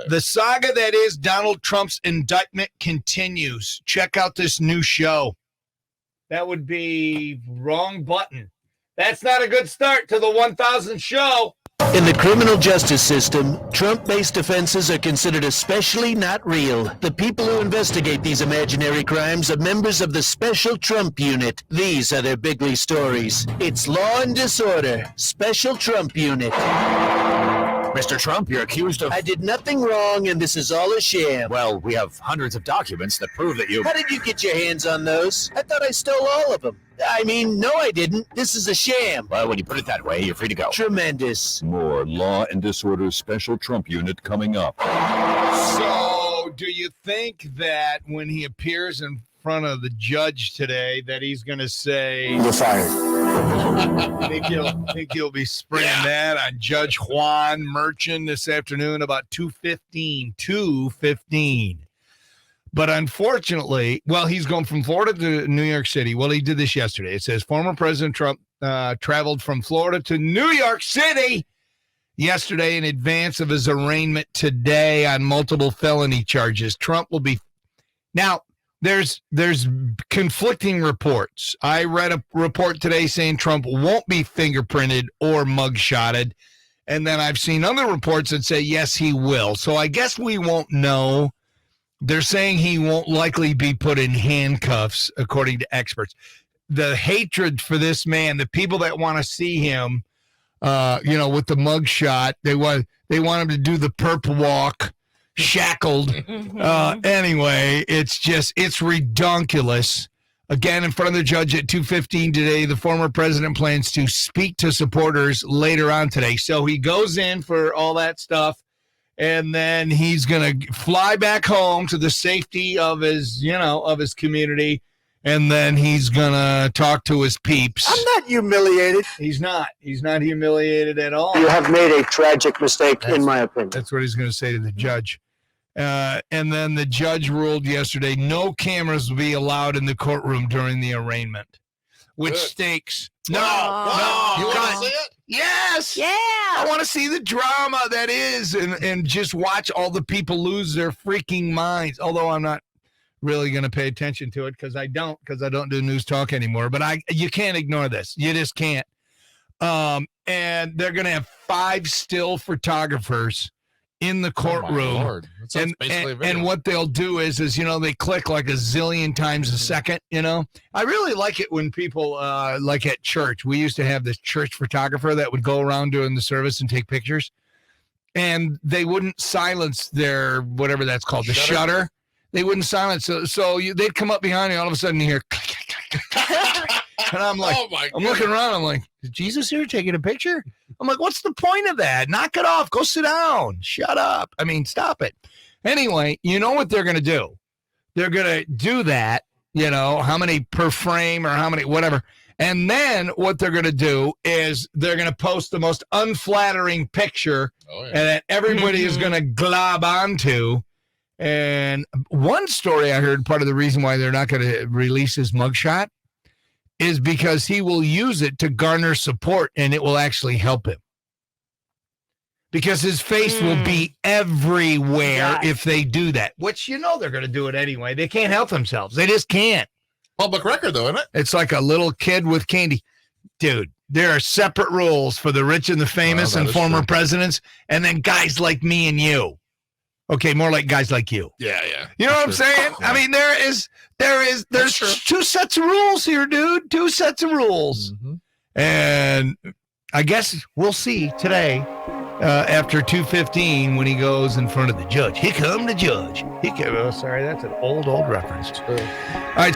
there. The saga that is Donald Trump's indictment continues. Check out this new show. That would be wrong button. That's not a good start to the 1000 show. In the criminal justice system, Trump-based offenses are considered especially not real. The people who investigate these imaginary crimes are members of the Special Trump Unit. These are their bigly stories. It's Law and Disorder, Special Trump Unit. Mr. Trump, you're accused of... I did nothing wrong, and this is all a sham. Well, we have hundreds of documents that prove that you... How did you get your hands on those? I thought I stole all of them. I mean, no, I didn't. This is a sham. Well, when you put it that way, you're free to go. Tremendous. More Law and Disorder Special Trump Unit coming up. So, do you think that when he appears in front of the judge today that he's going to say... You're fired. think he'll be springing that on Judge Juan Merchan this afternoon about 2:15. But unfortunately, well, he's going from Florida to New York City. Well, he did this yesterday. It says former President Trump traveled from Florida to New York City yesterday in advance of his arraignment today on multiple felony charges. Trump will be now. There's conflicting reports. I read a report today saying Trump won't be fingerprinted or mugshotted. And then I've seen other reports that say, yes, he will. So I guess we won't know. They're saying he won't likely be put in handcuffs, according to experts. The hatred for this man, the people that want to see him, with the mugshot, they want him to do the perp walk. Shackled. Anyway, it's redonkulous. Again, in front of the judge at 2:15 today, the former president plans to speak to supporters later on today. So he goes in for all that stuff, and then he's going to fly back home to the safety of his community, and then he's going to talk to his peeps. I'm not humiliated. He's not humiliated at all. You have made a tragic mistake, in my opinion. That's what he's going to say to the judge. And then the judge ruled yesterday no cameras will be allowed in the courtroom during the arraignment, which stinks. No. You want to see it? Yes. Yeah. I want to see the drama that is and just watch all the people lose their freaking minds, although I'm not really going to pay attention to it because I don't do news talk anymore. But you can't ignore this. You just can't. And they're going to have 5 still photographers in the courtroom. Oh that sounds basically a video. And what they'll do is they click like a zillion times a second. I really like it when people like at church. We used to have this church photographer that would go around during the service and take pictures, and they wouldn't silence their whatever that's called, the shutter. They wouldn't silence. So they'd come up behind you. All of a sudden you hear and I'm like, I'm looking around. I'm like, is Jesus here taking a picture? I'm like, what's the point of that? Knock it off. Go sit down. Shut up. I mean, stop it. Anyway, you know what they're going to do? They're going to do that, how many per frame or how many, whatever. And then what they're going to do is they're going to post the most unflattering picture and that everybody is going to glob onto. And one story I heard, part of the reason why they're not going to release his mugshot is because he will use it to garner support and it will actually help him. Because his face will be everywhere if they do that, which they're going to do it anyway. They can't help themselves. They just can't. Public record, though, isn't it? It's like a little kid with candy. Dude, there are separate rules for the rich and the famous and former presidents, and then guys like me and you. Okay, more like guys like you. Yeah. You know what I'm saying? Yeah. I mean, there's 2 sets of rules here, dude. 2 sets of rules. Mm-hmm. And I guess we'll see today after 2:15 when he goes in front of the judge. Here come the judge. Sorry, that's an old reference. All right.